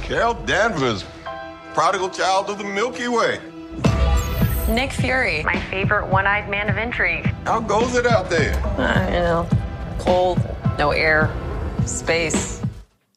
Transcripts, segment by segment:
Carol Danvers, prodigal child of the Milky Way. Nick Fury, my favorite one-eyed man of intrigue. How goes it out there? Cold, no air, space.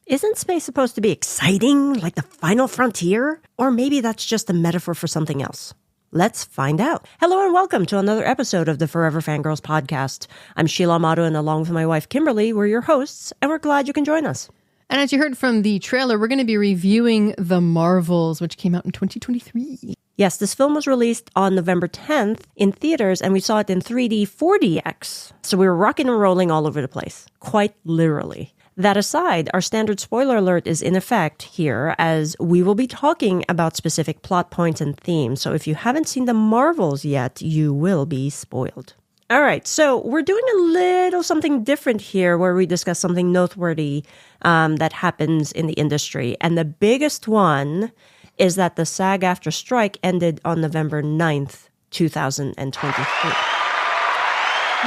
Isn't space supposed to be exciting, like the final frontier? Or maybe that's just a metaphor for something else. Let's find out. Hello and welcome to another episode of the Forever Fangirls podcast. I'm Sheila Amato, and along with my wife Kimberly, we're your hosts, and we're glad you can join us. And as you heard from the trailer, we're going to be reviewing The Marvels, which came out in 2023. Yes, this film was released on November 10th in theaters, and we saw it in 3D 4DX. So we were rocking and rolling all over the place, quite literally. That aside, our standard spoiler alert is in effect here, as we will be talking about specific plot points and themes. So if you haven't seen The Marvels yet, you will be spoiled. All right, so we're doing a little something different here where we discuss something noteworthy that happens in the industry. And the biggest one is that the SAG-AFTRA strike ended on November 9th, 2023.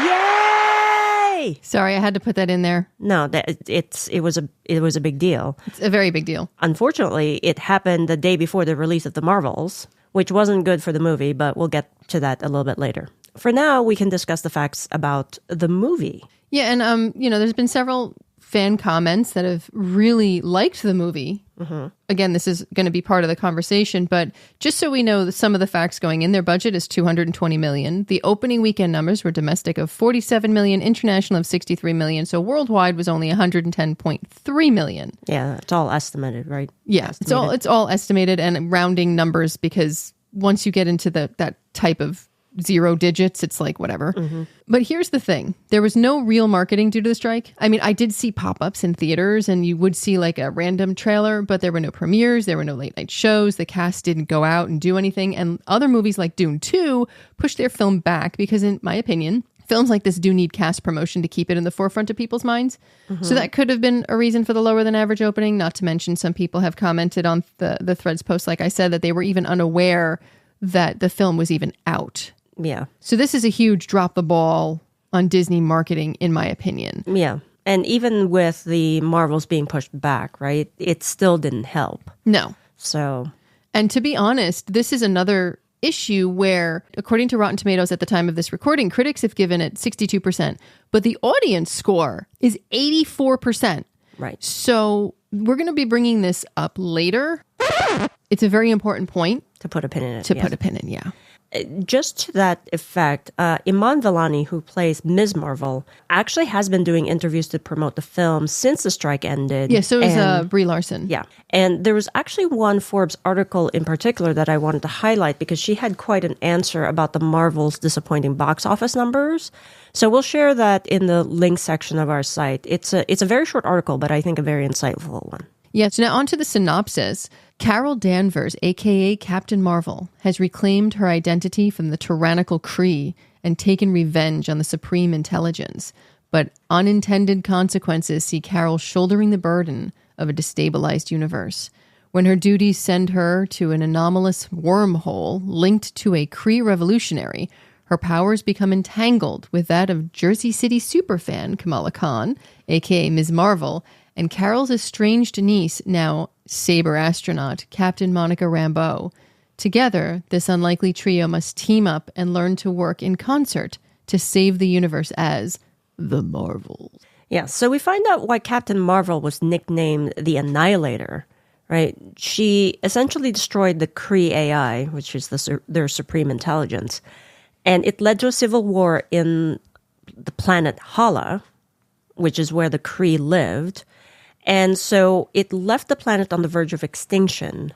Yay! Sorry, I had to put that in there. No, it was a big deal. It's a very big deal. Unfortunately, it happened the day before the release of The Marvels, which wasn't good for the movie, but we'll get to that a little bit later. For now, we can discuss the facts about the movie. Yeah, and there's been several fan comments that have really liked the movie. Mm-hmm. Again, this is going to be part of the conversation, but just so we know some of the facts going in, their budget is $220 million. The opening weekend numbers were domestic of $47 million, international of $63 million, so worldwide was only $110.3 million. Yeah, it's all estimated, right? Yeah, estimated. It's all estimated and rounding numbers, because once you get into that type of zero digits, it's like whatever. Mm-hmm. But here's the thing. There was no real marketing due to the strike. I mean, I did see pop-ups in theaters, and you would see like a random trailer, but there were no premieres, there were no late night shows, the cast didn't go out and do anything, and other movies like Dune 2 pushed their film back because, in my opinion, films like this do need cast promotion to keep it in the forefront of people's minds. Mm-hmm. So that could have been a reason for the lower than average opening, not to mention some people have commented on the Threads post, like I said, that they were even unaware that the film was even out. Yeah. So this is a huge drop the ball on Disney marketing, in my opinion. Yeah. And even with the Marvels being pushed back, right, it still didn't help. No. So. And to be honest, this is another issue where, according to Rotten Tomatoes at the time of this recording, critics have given it 62%, but the audience score is 84%. Right. So we're going to be bringing this up later. It's a very important point. To put a pin in it. Put a pin in, yeah. Just to that effect, Iman Vellani, who plays Ms. Marvel, actually has been doing interviews to promote the film since the strike ended. Yeah, so is Brie Larson. Yeah. And there was actually one Forbes article in particular that I wanted to highlight because she had quite an answer about the Marvel's disappointing box office numbers. So we'll share that in the link section of our site. It's a very short article, but I think a very insightful one. Yeah, so now on to the synopsis. Carol Danvers, a.k.a. Captain Marvel, has reclaimed her identity from the tyrannical Kree and taken revenge on the Supreme Intelligence. But unintended consequences see Carol shouldering the burden of a destabilized universe. When her duties send her to an anomalous wormhole linked to a Kree revolutionary, her powers become entangled with that of Jersey City superfan Kamala Khan, a.k.a. Ms. Marvel, and Carol's estranged niece, now Saber astronaut, Captain Monica Rambeau. Together, this unlikely trio must team up and learn to work in concert to save the universe as the Marvels. Yeah, so we find out why Captain Marvel was nicknamed the Annihilator, right? She essentially destroyed the Kree AI, which is their supreme intelligence, and it led to a civil war in the planet Hala, which is where the Kree lived. And so it left the planet on the verge of extinction.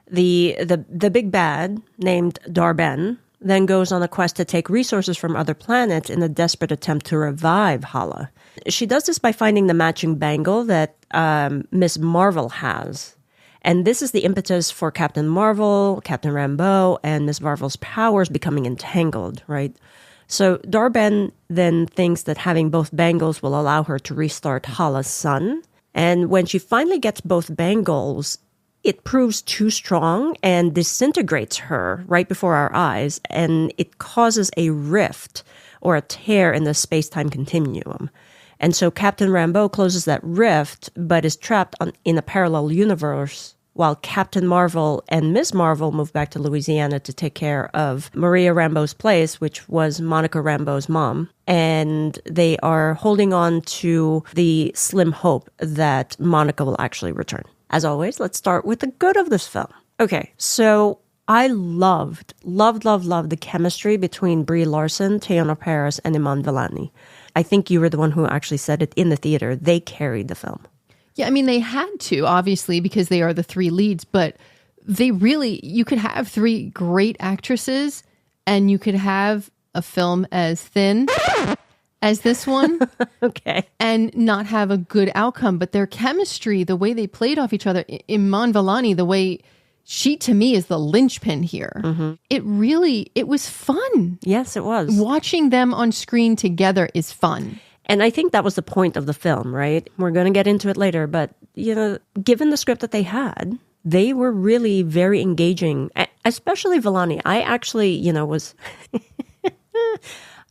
The big bad, named Dar-Benn, then goes on a quest to take resources from other planets in a desperate attempt to revive Hala. She does this by finding the matching bangle that Ms. Marvel has. And this is the impetus for Captain Marvel, Captain Rambeau, and Ms. Marvel's powers becoming entangled, right? So Dar-Benn then thinks that having both bangles will allow her to restart Hala's sun. And when she finally gets both bangles, it proves too strong and disintegrates her right before our eyes, and it causes a rift or a tear in the space-time continuum. And so Captain Rambeau closes that rift, but is trapped in a parallel universe while Captain Marvel and Ms. Marvel move back to Louisiana to take care of Maria Rambeau's place, which was Monica Rambeau's mom. And they are holding on to the slim hope that Monica will actually return. As always, let's start with the good of this film. Okay, so I loved the chemistry between Brie Larson, Teyonah Parris, and Iman Vellani. I think you were the one who actually said it in the theater. They carried the film. Yeah, I mean, they had to, obviously, because they are the three leads, but they really, you could have three great actresses and you could have a film as thin as this one. Okay. And not have a good outcome. But their chemistry, the way they played off each other, Iman Vellani, the way she, to me, is the linchpin here. It was fun. Yes, it was. Watching them on screen together is fun. And I think that was the point of the film, right? We're going to get into it later, but, given the script that they had, they were really very engaging, especially Vellani. I actually, was,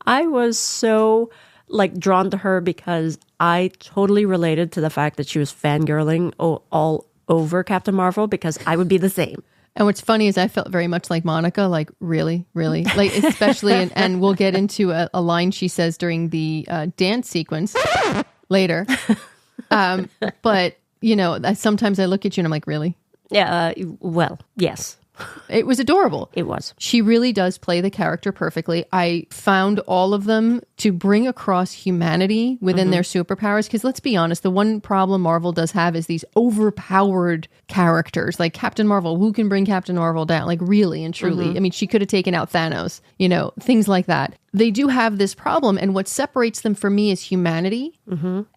I was so, drawn to her because I totally related to the fact that she was fangirling all over Captain Marvel, because I would be the same. And what's funny is I felt very much like Monica, really, especially, and we'll get into a line she says during the dance sequence later. But, sometimes I look at you and I'm like, really? Yeah, well, yes. It was adorable. It was. She really does play the character perfectly. I found all of them to bring across humanity within their superpowers. Because let's be honest, the one problem Marvel does have is these overpowered characters. Like Captain Marvel, who can bring Captain Marvel down? Like really and truly. I mean, she could have taken out Thanos, things like that. They do have this problem. And what separates them for me is humanity.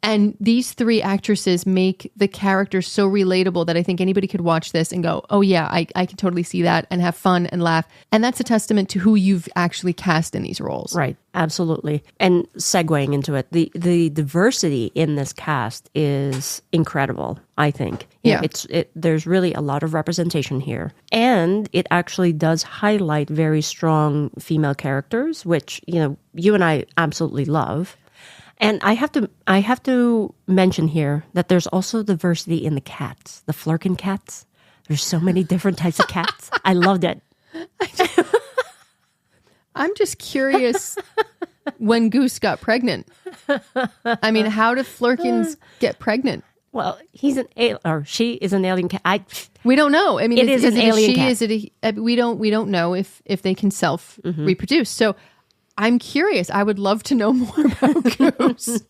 And these three actresses make the characters so relatable that I think anybody could watch this and go, oh yeah, I can totally see that and have fun and laugh. And that's a testament to who you've actually cast in these roles. Right. Absolutely. And segueing into it, the diversity in this cast is incredible, I think. Yeah. There's really a lot of representation here. And it actually does highlight very strong female characters, which, you and I absolutely love. And I have to mention here that there's also diversity in the cats, the Flerken cats. There's so many different types of cats. I loved it. I'm just curious when Goose got pregnant. I mean, how do Flerkens get pregnant? Well, he's she is an alien cat. We don't know. I mean, it is an alien cat. Is it we don't know if they can self reproduce. So I'm curious. I would love to know more about Goose.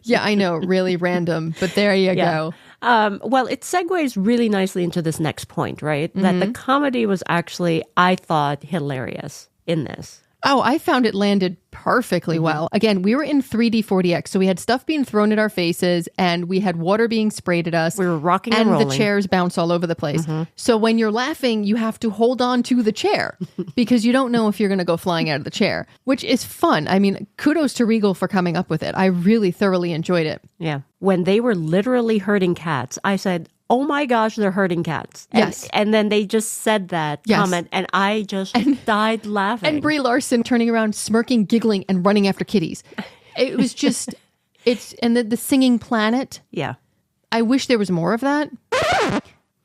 Yeah, I know, really random, but there you go. Well, it segues really nicely into this next point, right? That the comedy was actually, I thought, hilarious in this. Oh, I found it landed perfectly well. Again, we were in 3D 4DX, so we had stuff being thrown at our faces and we had water being sprayed at us. We were rocking and rolling. And the chairs bounce all over the place. So when you're laughing, you have to hold on to the chair because you don't know if you're going to go flying out of the chair, which is fun. I mean, kudos to Regal for coming up with it. I really thoroughly enjoyed it. Yeah. When they were literally herding cats, I said, oh my gosh, they're herding cats. Yes. And then they just said that comment and I just died laughing. And Brie Larson turning around, smirking, giggling, and running after kitties. It was just, and the singing planet. Yeah. I wish there was more of that.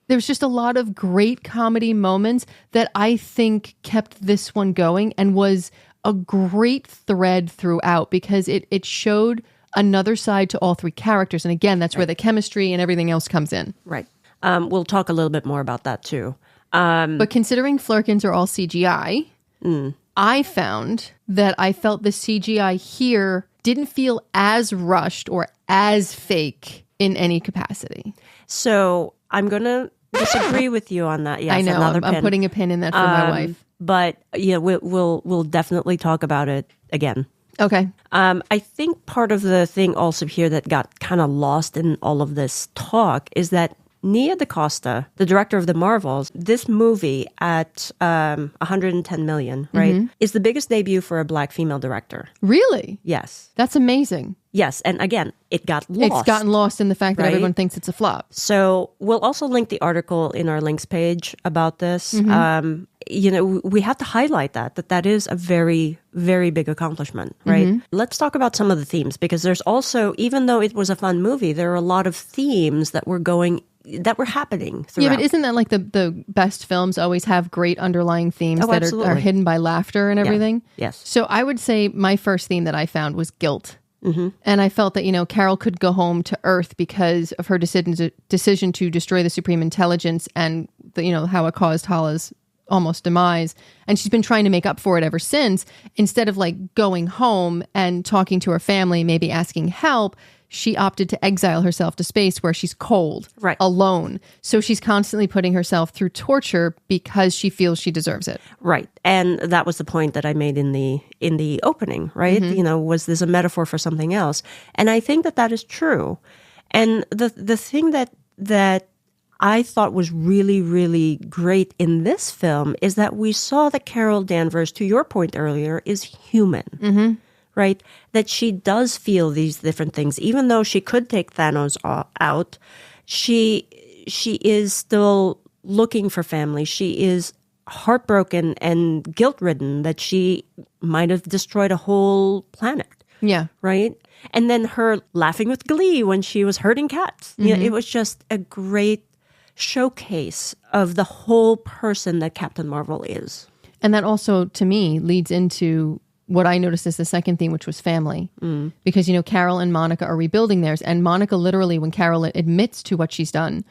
There was just a lot of great comedy moments that I think kept this one going and was a great thread throughout because it showed another side to all three characters. And again, that's where the chemistry and everything else comes in. Right. We'll talk a little bit more about that too. But considering Flerkens are all CGI, I found that I felt the CGI here didn't feel as rushed or as fake in any capacity. So I'm going to disagree with you on that. Yes, I know. I'm putting a pin in that for my wife. But yeah, we'll definitely talk about it again. Okay. I think part of the thing also here that got kind of lost in all of this talk is that Nia DaCosta, the director of the Marvels, this movie at 110 million, right, is the biggest debut for a black female director. Really? Yes. That's amazing. Yes. And again, it got lost. It's gotten lost in the fact that everyone thinks it's a flop. So we'll also link the article in our links page about this. We have to highlight that is a very, very big accomplishment, right? Let's talk about some of the themes because there's also, even though it was a fun movie, there are a lot of themes that were going that were happening throughout. Yeah, but isn't that like the best films always have great underlying themes that are hidden by laughter and everything? Yeah. Yes. So I would say my first theme that I found was guilt. Mm-hmm. And I felt that, Carol could go home to Earth because of her decision to destroy the Supreme Intelligence and, how it caused Hala's almost demise. And she's been trying to make up for it ever since. Instead of like going home and talking to her family, maybe asking help, she opted to exile herself to space where she's cold, right, alone. So she's constantly putting herself through torture because she feels she deserves it. Right. And that was the point that I made in the opening, right? Mm-hmm. Was this a metaphor for something else? And I think that is true. And the thing that I thought was really, really great in this film is that we saw that Carol Danvers, to your point earlier, is human. Mm-hmm. Right? That she does feel these different things. Even though she could take Thanos out, she is still looking for family. She is heartbroken and guilt-ridden that she might have destroyed a whole planet. Yeah. Right? And then her laughing with glee when she was herding cats. Mm-hmm. It was just a great showcase of the whole person that Captain Marvel is. And that also, to me, leads into what I noticed as the second theme, which was family. Mm. Because, Carol and Monica are rebuilding theirs. And Monica literally, when Carol admits to what she's done,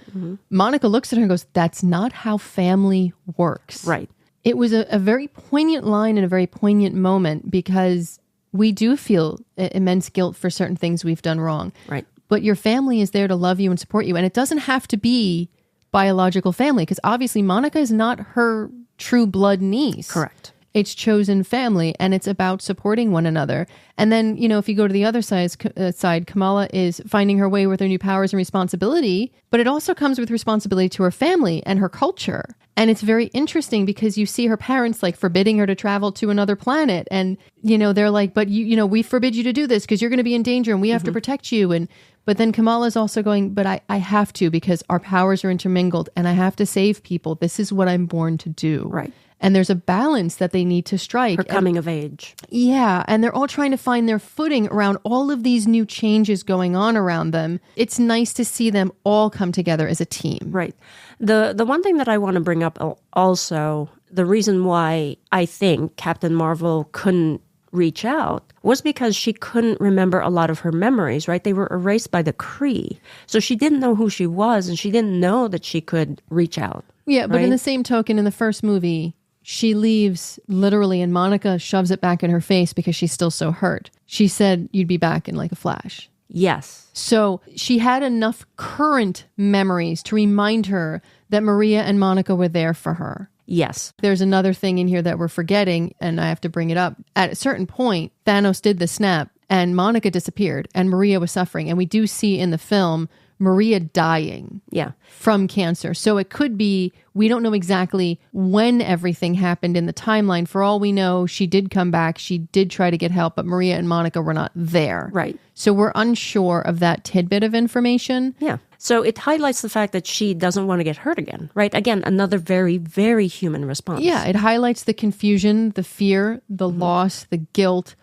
Monica looks at her and goes, that's not how family works. Right. It was a very poignant line and a very poignant moment because we do feel immense guilt for certain things we've done wrong. Right. But your family is there to love you and support you. And it doesn't have to be biological family because obviously Monica is not her true blood niece. Correct. It's chosen family, and it's about supporting one another. And then, if you go to the other side, Kamala is finding her way with her new powers and responsibility, but it also comes with responsibility to her family and her culture. And it's very interesting because you see her parents like forbidding her to travel to another planet. And, they're like, but we forbid you to do this because you're going to be in danger and we have to protect you. But then Kamala's also going, but I have to because our powers are intermingled and I have to save people. This is what I'm born to do. Right. And there's a balance that they need to strike. Her coming of age. Yeah. And they're all trying to find their footing around all of these new changes going on around them. It's nice to see them all come together as a team. Right. The one thing that I want to bring up also, the reason why I think Captain Marvel couldn't reach out was because she couldn't remember a lot of her memories, right? They were erased by the Kree. So she didn't know who she was and she didn't know that she could reach out. Yeah, but right? in the same token, in the first movie, she leaves literally and Monica shoves it back in her face because she's still so hurt. She said, you'd be back in like a flash. Yes. So she had enough current memories to remind her that Maria and Monica were there for her. Yes. There's another thing in here that we're forgetting, and I have to bring it up. At a certain point, Thanos did the snap, and Monica disappeared, and Maria was suffering. And we do see in the film Maria dying from cancer. So it could be, we don't know exactly when everything happened in the timeline. For all we know, she did come back. She did try to get help, but Maria and Monica were not there. Right. So we're unsure of that tidbit of information. Yeah. So it highlights the fact that she doesn't want to get hurt again, right? Again, another very, very human response. Yeah, it highlights the confusion, the fear, the loss, the guilt.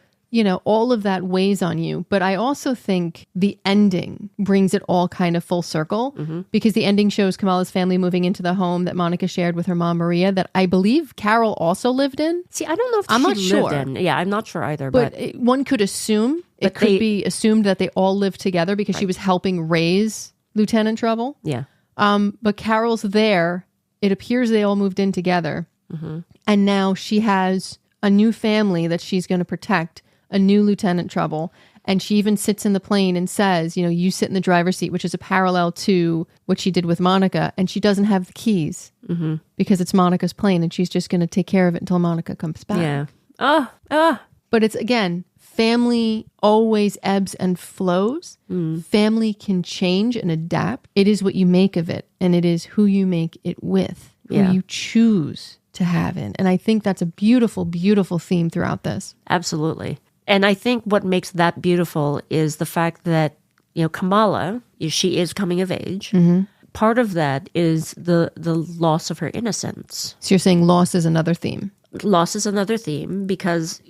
All of that weighs on you. But I also think the ending brings it all kind of full circle because the ending shows Kamala's family moving into the home that Monica shared with her mom, Maria, that I believe Carol also lived in. See, I don't know if I'm not she sure. lived in. Yeah, I'm not sure either. But one could assume, it could be assumed that they all lived together because she was helping raise Lieutenant Trouble. Yeah. But Carol's there. It appears they all moved in together. And now she has a new family that she's going to protect, a new Lieutenant Trouble. And she even sits in the plane and says, you sit in the driver's seat, which is a parallel to what she did with Monica. And she doesn't have the keys because it's Monica's plane and she's just going to take care of it until Monica comes back. Yeah. But it's, again, family always ebbs and flows. Family can change and adapt. It is what you make of it. And it is who you make it with, who you choose to have in. And I think that's a beautiful, beautiful theme throughout this. Absolutely. And I think what makes that beautiful is the fact that, Kamala, she is coming of age. Part of that is the loss of her innocence. So you're saying loss is another theme? Loss is another theme because,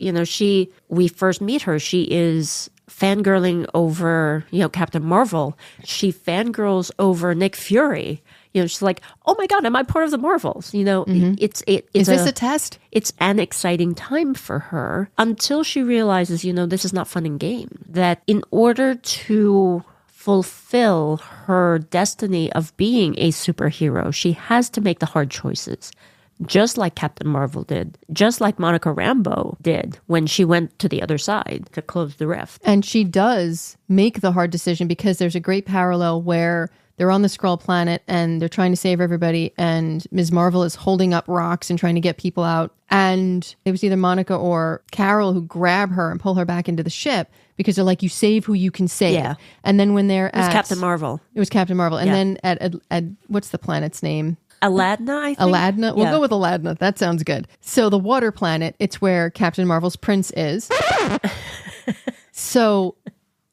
we first meet her, she is fangirling over, Captain Marvel, she fangirls over Nick Fury. She's like, oh my God, am I part of the Marvels? Is this a test? It's an exciting time for her until she realizes, this is not fun and game. That in order to fulfill her destiny of being a superhero, she has to make the hard choices. Just like Captain Marvel did, just like Monica Rambeau did when she went to the other side to close the rift. And she does make the hard decision because there's a great parallel where they're on the Skrull planet and they're trying to save everybody, and Ms. Marvel is holding up rocks and trying to get people out. And it was either Monica or Carol who grab her and pull her back into the ship because they're like, you save who you can save. Yeah. And then when they're It was Captain Marvel. It was Captain Marvel. And then at what's the planet's name? Aladna, I think. Aladna? We'll go with Aladna. That sounds good. So the water planet, it's where Captain Marvel's prince is. So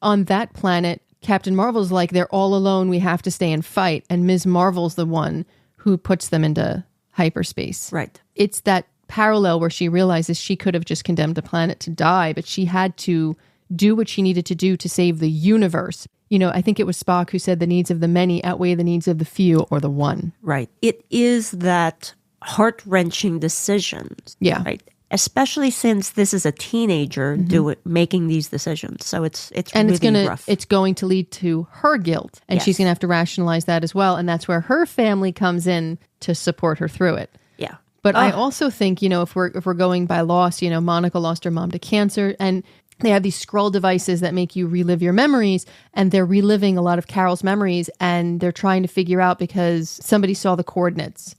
on that planet, Captain Marvel's like, they're all alone. We have to stay and fight. And Ms. Marvel's the one who puts them into hyperspace. Right. It's that parallel where she realizes she could have just condemned the planet to die, but she had to do what she needed to do to save the universe. I think it was Spock who said the needs of the many outweigh the needs of the few or the one. Right. It is that heart-wrenching decision. Yeah. Right. Especially since this is a teenager making these decisions. So it's and really rough. It's going to lead to her guilt. And she's going to have to rationalize that as well. And that's where her family comes in to support her through it. Yeah. But I also think, if we're going by loss, Monica lost her mom to cancer, and they have these Skrull devices that make you relive your memories, and they're reliving a lot of Carol's memories, and they're trying to figure out because somebody saw the coordinates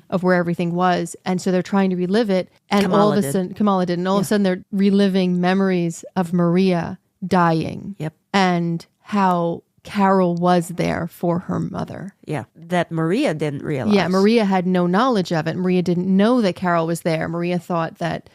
of where everything was, and so they're trying to relive it, and Kamala all of a sudden, Kamala did, and all of a sudden they're reliving memories of Maria dying, and how Carol was there for her mother. Yeah, that Maria didn't realize. Yeah, Maria had no knowledge of it. Maria didn't know that Carol was there. Maria thought that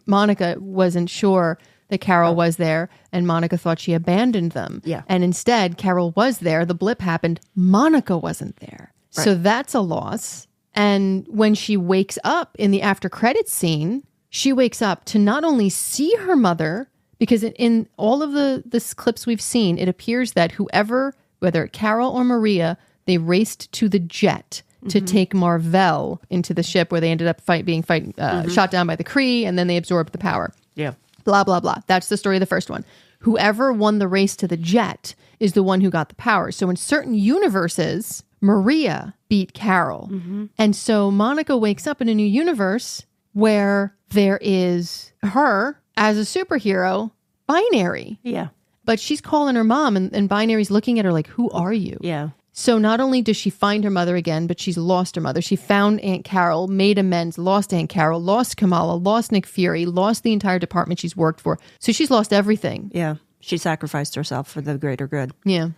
Monica wasn't sure that Carol was there, and Monica thought she abandoned them. Yeah. And instead, Carol was there. The blip happened. Monica wasn't there. Right. So that's a loss. And when she wakes up in the after credits scene, she wakes up to not only see her mother, because in all of the clips we've seen, it appears that whoever, whether Carol or Maria, they raced to the jet to take Marvel into the ship where they ended up being shot down by the Kree, and then they absorbed the power. Yeah. Blah, blah, blah. That's the story of the first one. Whoever won the race to the jet is the one who got the power. So in certain universes, Maria beat Carol. And so Monica wakes up in a new universe where there is her as a superhero, Binary. Yeah. But she's calling her mom, and Binary's looking at her like, who are you? Yeah. So not only does she find her mother again, but she's lost her mother. She found Aunt Carol, made amends, lost Aunt Carol, lost Kamala, lost Nick Fury, lost the entire department she's worked for. So she's lost everything. Yeah. She sacrificed herself for the greater good. Yeah.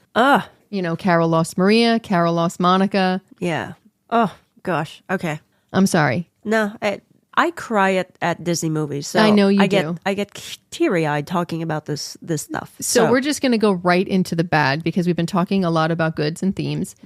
Carol lost Maria. Carol lost Monica. Yeah. Oh, gosh. Okay. I'm sorry. No, I cry at Disney movies. So I know you do. I get teary-eyed talking about this stuff. So we're just going to go right into the bad because we've been talking a lot about goods and themes.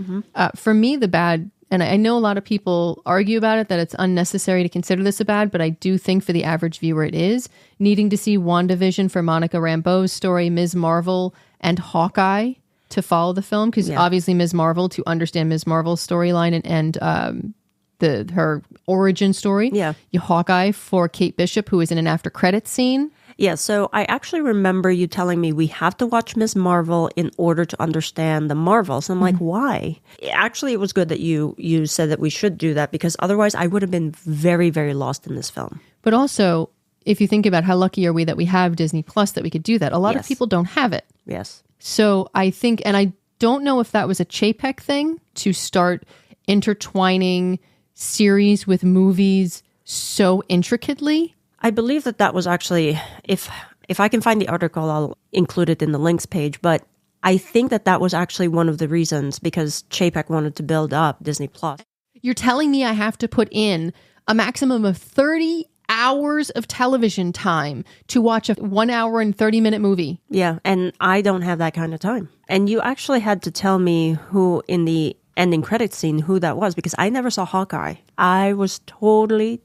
For me, the bad, and I know a lot of people argue about it, that it's unnecessary to consider this a bad, but I do think for the average viewer it is. Needing to see WandaVision for Monica Rambeau's story, Ms. Marvel, and Hawkeye to follow the film, because obviously Ms. Marvel, to understand Ms. Marvel's storyline and her origin story. Yeah. Hawkeye for Kate Bishop, who is in an after credits scene. Yeah, so I actually remember you telling me we have to watch Ms. Marvel in order to understand the Marvels. And I'm like, why? Actually, it was good that you said that we should do that, because otherwise I would have been very, very lost in this film. But also, if you think about how lucky are we that we have Disney Plus that we could do that, a lot of people don't have it. Yes. So I think, and I don't know if that was a Chapek thing to start intertwining series with movies so intricately. I believe that was actually, if I can find the article, I'll include it in the links page, but I think that was actually one of the reasons, because Chapek wanted to build up Disney Plus. You're telling me I have to put in a maximum of 30 hours of television time to watch a 1 hour and 30-minute movie? Yeah, and I don't have that kind of time. And you actually had to tell me who in the ending credits scene, who that was, because I never saw Hawkeye. I was totally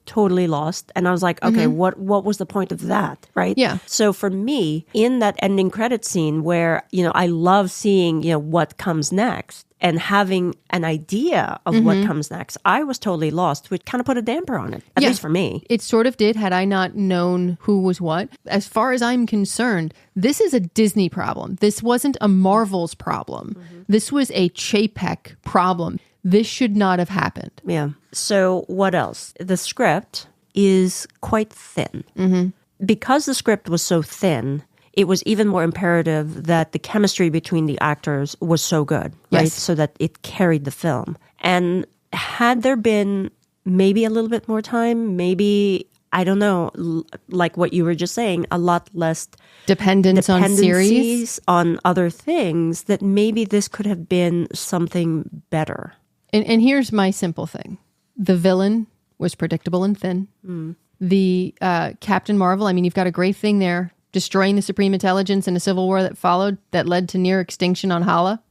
lost. And I was like, okay, what was the point of that? Right? Yeah. So for me, in that ending credit scene where, I love seeing, what comes next and having an idea of what comes next, I was totally lost, which kind of put a damper on it, at least for me. It sort of did, had I not known who was what. As far as I'm concerned, this is a Disney problem. This wasn't a Marvel's problem. This was a Chapek problem. This should not have happened. Yeah. So what else? The script is quite thin. Because the script was so thin, it was even more imperative that the chemistry between the actors was so good, right? Yes. So that it carried the film. And had there been maybe a little bit more time, maybe, I don't know, like what you were just saying, a lot less Dependence on series. dependencies on other things, that maybe this could have been something better. And here's my simple thing. The villain was predictable and thin. The Captain Marvel, I mean, you've got a great thing there. Destroying the Supreme Intelligence in a civil war that followed, that led to near extinction on Hala.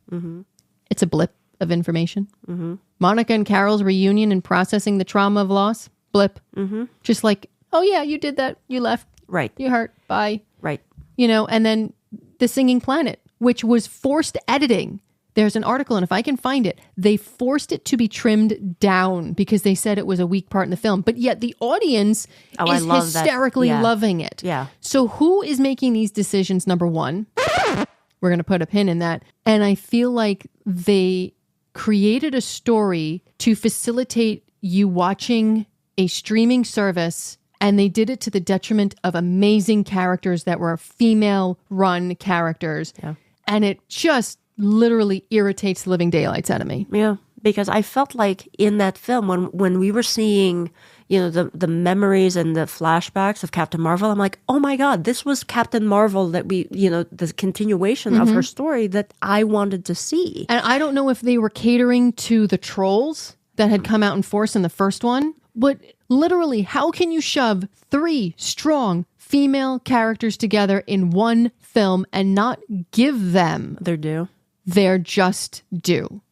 It's a blip of information. Monica and Carol's reunion and processing the trauma of loss, blip. Just like, oh yeah, you did that, you left, Right. you hurt, bye. Right. And then The Singing Planet, which was forced editing. There's an article, and if I can find it, they forced it to be trimmed down because they said it was a weak part in the film. But yet the audience is hysterically loving it. Yeah. So who is making these decisions, number one? We're going to put a pin in that. And I feel like they created a story to facilitate you watching a streaming service, and they did it to the detriment of amazing characters that were female-run characters. Yeah. And it just literally irritates the living daylights out of me. Yeah, because I felt like in that film, when we were seeing, the memories and the flashbacks of Captain Marvel, I'm like, oh my God, this was Captain Marvel that we, the continuation of her story that I wanted to see. And I don't know if they were catering to the trolls that had come out in force in the first one, but literally, how can you shove 3 strong female characters together in one film and not give them They're due. their just due?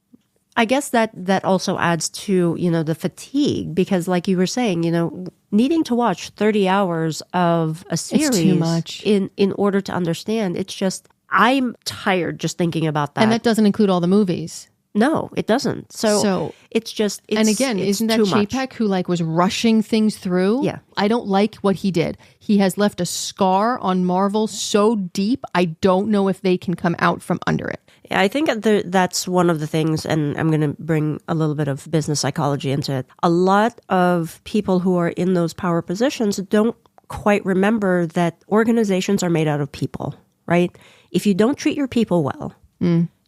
I guess that also adds to, the fatigue, because like you were saying, needing to watch 30 hours of a series too much. in order to understand, it's just, I'm tired just thinking about that. And that doesn't include all the movies. No, it doesn't. So it's just, and again, isn't that Chapek who was rushing things through? Yeah. I don't like what he did. He has left a scar on Marvel so deep, I don't know if they can come out from under it. Yeah, I think that's one of the things, and I'm going to bring a little bit of business psychology into it. A lot of people who are in those power positions don't quite remember that organizations are made out of people, right? If you don't treat your people well,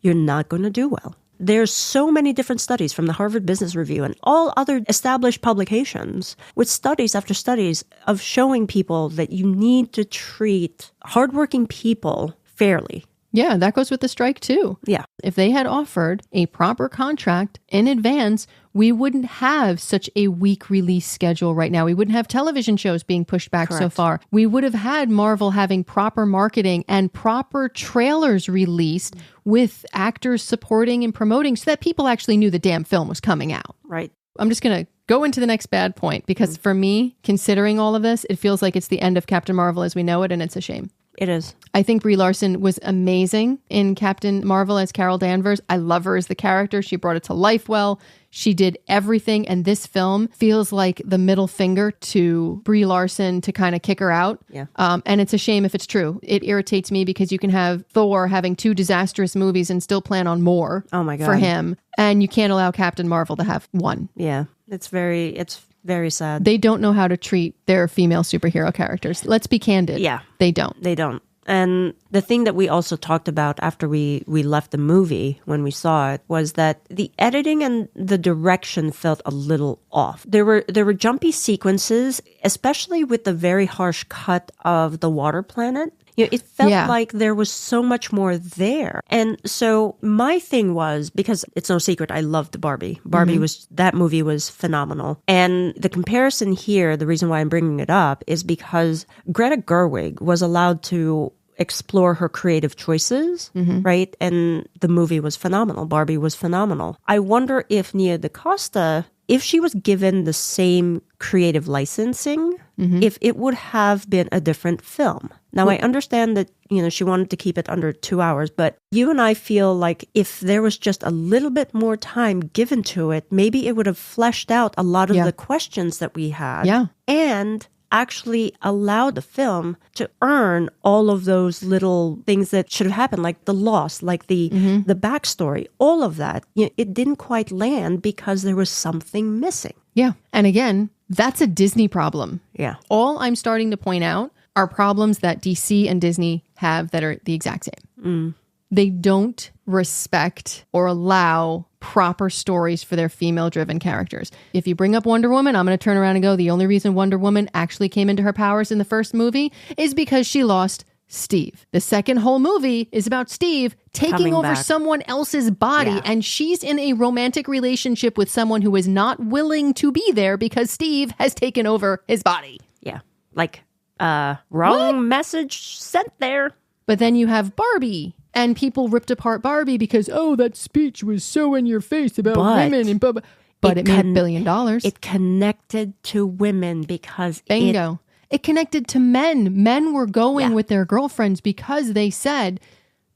you're not going to do well. There's so many different studies from the Harvard Business Review and all other established publications with studies after studies of showing people that you need to treat hardworking people fairly. Yeah, that goes with the strike too. Yeah. If they had offered a proper contract in advance, we wouldn't have such a weak release schedule right now. We wouldn't have television shows being pushed back so far. We would have had Marvel having proper marketing and proper trailers released with actors supporting and promoting so that people actually knew the damn film was coming out. Right. I'm just going to go into the next bad point because for me, considering all of this, it feels like it's the end of Captain Marvel as we know it, and it's a shame. It is. I think Brie Larson was amazing in Captain Marvel as Carol Danvers. I love her as the character. She brought it to life well. She did everything. And this film feels like the middle finger to Brie Larson to kind of kick her out. Yeah. And it's a shame if it's true. It irritates me because you can have Thor having 2 disastrous movies and still plan on more for him. And you can't allow Captain Marvel to have 1. Yeah. It's very sad. They don't know how to treat their female superhero characters. Let's be candid. Yeah. They don't. They don't. And the thing that we also talked about after we left the movie when we saw it was that the editing and the direction felt a little off. There were jumpy sequences, especially with the very harsh cut of the water planet. It felt like there was so much more there. And so my thing was, because it's no secret, I loved Barbie. That movie was phenomenal. And the comparison here, the reason why I'm bringing it up is because Greta Gerwig was allowed to explore her creative choices, right? And the movie was phenomenal. Barbie was phenomenal. I wonder if Nia DaCosta, if she was given the same creative licensing, if it would have been a different film. Now, I understand that, she wanted to keep it under 2 hours, but you and I feel like if there was just a little bit more time given to it, maybe it would have fleshed out a lot of the questions that we had. Yeah. And actually allow the film to earn all of those little things that should have happened, like the loss, like the backstory, all of that. It didn't quite land because there was something missing. Yeah. And again, that's a Disney problem. Yeah. All I'm starting to point out are problems that DC and Disney have that are the exact same. They don't respect or allow proper stories for their female-driven characters. If you bring up Wonder Woman, I'm going to turn around and go, the only reason Wonder Woman actually came into her powers in the first movie is because she lost Steve. The second whole movie is about Steve taking Coming over back. someone else's body, and she's in a romantic relationship with someone who is not willing to be there because Steve has taken over his body. Yeah. Like, wrong message sent there. But then you have Barbie, and people ripped apart Barbie because, that speech was so in your face about women and blah, blah. But it made $1 billion. It connected to women because Bingo. It connected to men. Men were going with their girlfriends because they said,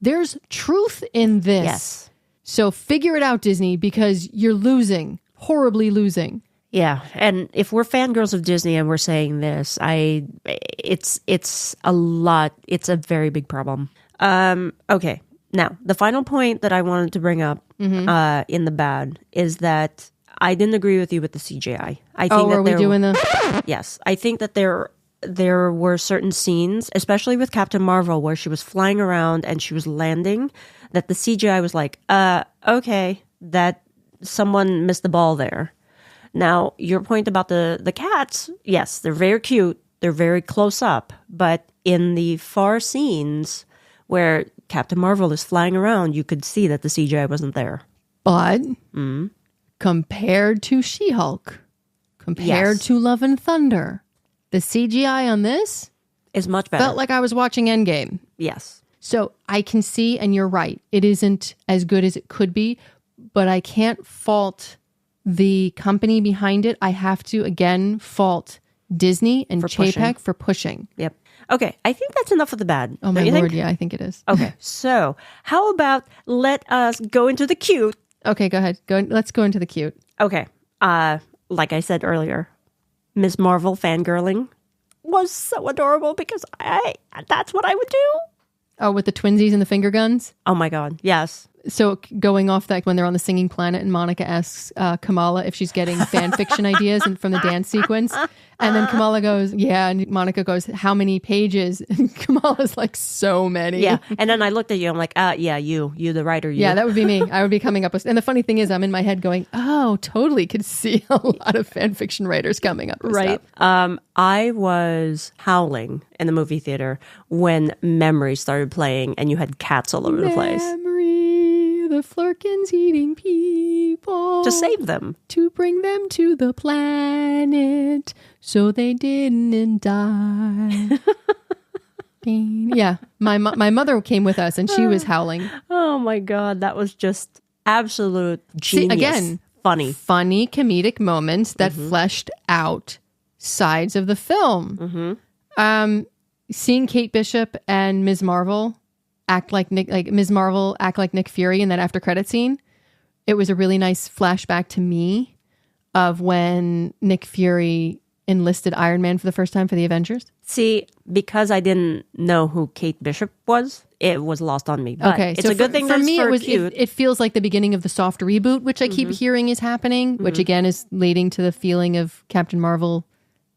there's truth in this. Yes. So figure it out, Disney, because you're losing, horribly losing. Yeah, and if we're fangirls of Disney and we're saying this, it's a lot. It's a very big problem. Okay, now the final point that I wanted to bring up in the bad is that I didn't agree with you with the CGI. I think are we doing the? Yes, I think that there were certain scenes, especially with Captain Marvel, where she was flying around and she was landing, that the CGI was like, okay, that someone missed the ball there. Now, your point about the cats, yes, they're very cute. They're very close up. But in the far scenes where Captain Marvel is flying around, you could see that the CGI wasn't there. But compared to She-Hulk, compared to Love and Thunder, the CGI on this is much better. Felt like I was watching Endgame. Yes. So I can see, and you're right, it isn't as good as it could be, but I can't fault the company behind it. I have to, again, fault Disney and Chapek for pushing. Yep. Okay, I think that's enough of the bad. Oh my lord, yeah, I think it is. Okay, so how about let us go into the cute? Okay, go ahead. Let's go into the cute. Okay, like I said earlier, Ms. Marvel fangirling was so adorable because that's what I would do. Oh, with the twinsies and the finger guns? Oh my god, yes. So going off that, when they're on the singing planet and Monica asks Kamala if she's getting fan fiction ideas from the dance sequence. And then Kamala goes, yeah. And Monica goes, how many pages? And Kamala's like, so many. Yeah. And then I looked at you. I'm like, yeah, you the writer. You. Yeah, that would be me. I would be coming up with. And the funny thing is, I'm in my head going, oh, totally could see a lot of fan fiction writers coming up with right. stuff. I was howling in the movie theater when Memory started playing and you had cats all over the place. The Flerkens eating people. To save them. To bring them to the planet so they didn't die. Yeah. My mother came with us and she was howling. Oh my God. That was just absolute genius. See, again, funny comedic moments that fleshed out sides of the film. Seeing Kate Bishop and Ms. Marvel act like Ms. Marvel act like Nick Fury in that after credit scene. It was a really nice flashback to me of when Nick Fury enlisted Iron Man for the first time for the Avengers. See, because I didn't know who Kate Bishop was, it was lost on me. But okay, it's so a good thing for me. cute. It feels like the beginning of the soft reboot, which I keep hearing is happening, which again is leading to the feeling of Captain Marvel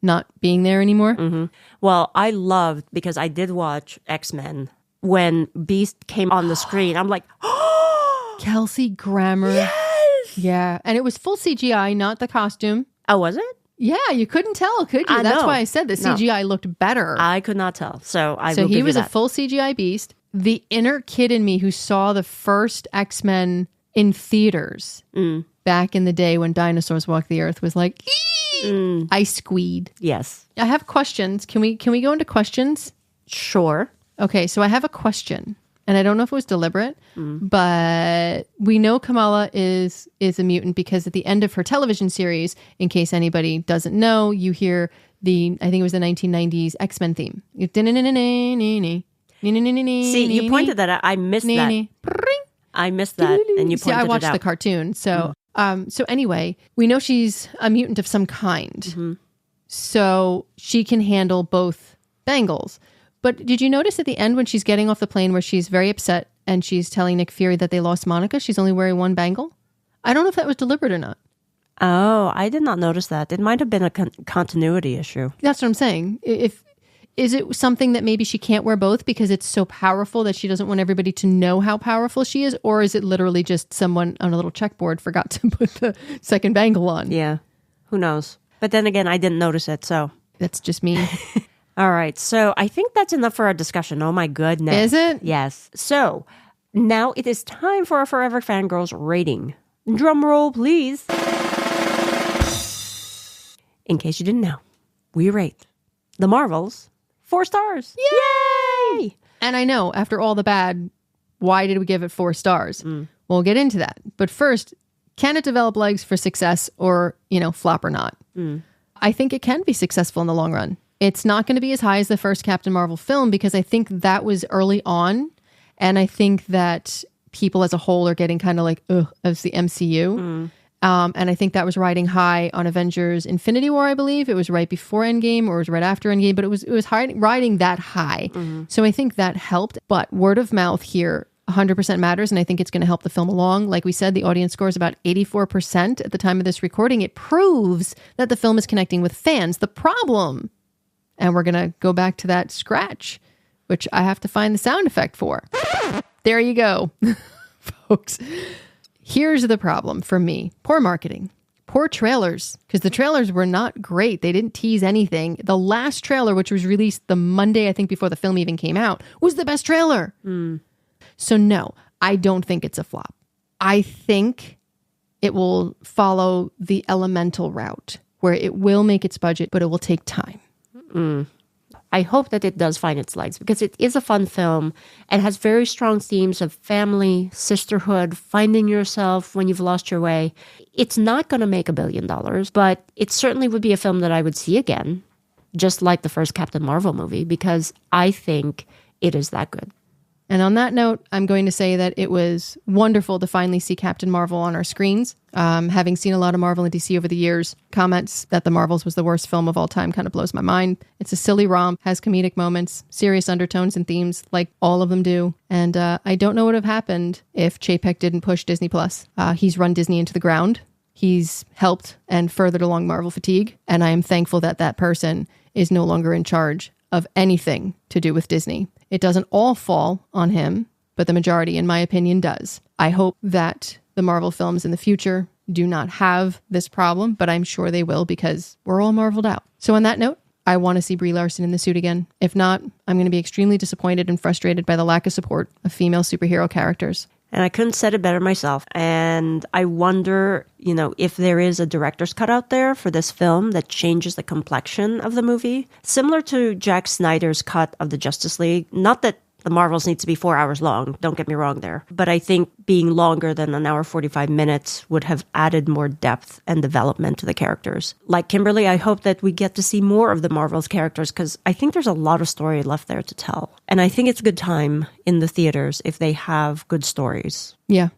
not being there anymore. Well, I loved, because I did watch X-Men, when Beast came on the screen. I'm like, oh, Kelsey Grammer. yes! Yeah, and it was full CGI, not the costume. Oh, was it? Yeah, you couldn't tell, could you? I That's know. why I said the CGI looked better. I could not tell. So he was a full CGI Beast. The inner kid in me who saw the first X-Men in theaters back in the day when dinosaurs walked the earth was like, I squeed. Yes. I have questions. Can we go into questions? Sure. Okay, so I have a question. And I don't know if it was deliberate, but we know Kamala is a mutant because at the end of her television series, in case anybody doesn't know, you hear I think it was the 1990s X-Men theme. See, you pointed that out. I missed that. I missed that, and you pointed it out. I watched the cartoon. So, so anyway, we know she's a mutant of some kind. So she can handle both bangles. But did you notice at the end when she's getting off the plane where she's very upset and she's telling Nick Fury that they lost Monica, she's only wearing one bangle? I don't know if that was deliberate or not. Oh, I did not notice that. It might have been a continuity issue. That's what I'm saying. Is it something that maybe she can't wear both because it's so powerful that she doesn't want everybody to know how powerful she is? Or is it literally just someone on a little checkboard forgot to put the second bangle on? Yeah, who knows? But then again, I didn't notice it, so. That's just me. All right, so I think that's enough for our discussion. Oh my goodness. Is it? Yes. So now it is time for our Forever Fangirls rating. Drum roll, please. In case you didn't know, we rate The Marvels 4 stars. Yay! And I know, after all the bad, why did we give it 4 stars? We'll get into that. But first, can it develop legs for success or, flop or not? I think it can be successful in the long run. It's not going to be as high as the first Captain Marvel film because I think that was early on. And I think that people as a whole are getting kind of like, ugh, as the MCU. And I think that was riding high on Avengers Infinity War, I believe. It was right before Endgame or it was right after Endgame, but it was riding that high. So I think that helped. But word of mouth here 100% matters. And I think it's going to help the film along. Like we said, the audience score is about 84% at the time of this recording. It proves that the film is connecting with fans. The problem... And we're going to go back to that scratch, which I have to find the sound effect for. There you go, folks. Here's the problem for me. Poor marketing. Poor trailers, because the trailers were not great. They didn't tease anything. The last trailer, which was released the Monday, I think, before the film even came out, was the best trailer. So no, I don't think it's a flop. I think it will follow the Elemental route, where it will make its budget, but it will take time. I hope that it does find its legs because it is a fun film and has very strong themes of family, sisterhood, finding yourself when you've lost your way. It's not going to make $1 billion, but it certainly would be a film that I would see again, just like the first Captain Marvel movie, because I think it is that good. And on that note, I'm going to say that it was wonderful to finally see Captain Marvel on our screens. Having seen a lot of Marvel and DC over the years, comments that The Marvels was the worst film of all time kind of blows my mind. It's a silly romp, has comedic moments, serious undertones and themes like all of them do. And I don't know what would have happened if Chapek didn't push Disney+. He's run Disney into the ground. He's helped and furthered along Marvel fatigue. And I am thankful that that person is no longer in charge of anything to do with Disney. It doesn't all fall on him, but the majority, in my opinion, does. I hope that the Marvel films in the future do not have this problem, but I'm sure they will because we're all marveled out. So on that note, I want to see Brie Larson in the suit again. If not, I'm going to be extremely disappointed and frustrated by the lack of support of female superhero characters. And I couldn't said it better myself. And I wonder, if there is a director's cut out there for this film that changes the complexion of the movie. Similar to Zack Snyder's cut of the Justice League. Not that the Marvels need to be 4 hours long, don't get me wrong there. But I think being longer than an hour 45 minutes would have added more depth and development to the characters. Like Kimberly, I hope that we get to see more of the Marvels characters because I think there's a lot of story left there to tell. And I think it's a good time in the theaters if they have good stories. Yeah.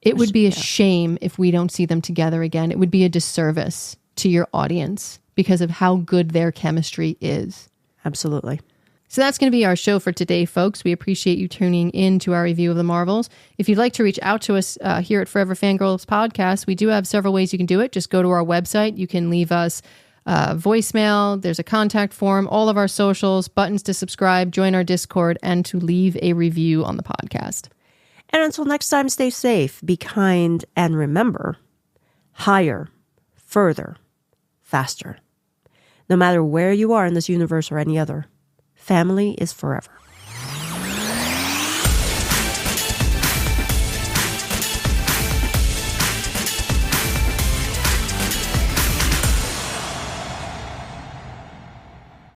It would be a shame if we don't see them together again. It would be a disservice to your audience because of how good their chemistry is. Absolutely. So that's going to be our show for today, folks. We appreciate you tuning in to our review of the Marvels. If you'd like to reach out to us here at Forever Fangirls Podcast, we do have several ways you can do it. Just go to our website. You can leave us voicemail. There's a contact form, all of our socials, buttons to subscribe, join our Discord, and to leave a review on the podcast. And until next time, stay safe, be kind, and remember, higher, further, faster. No matter where you are in this universe or any other, family is forever.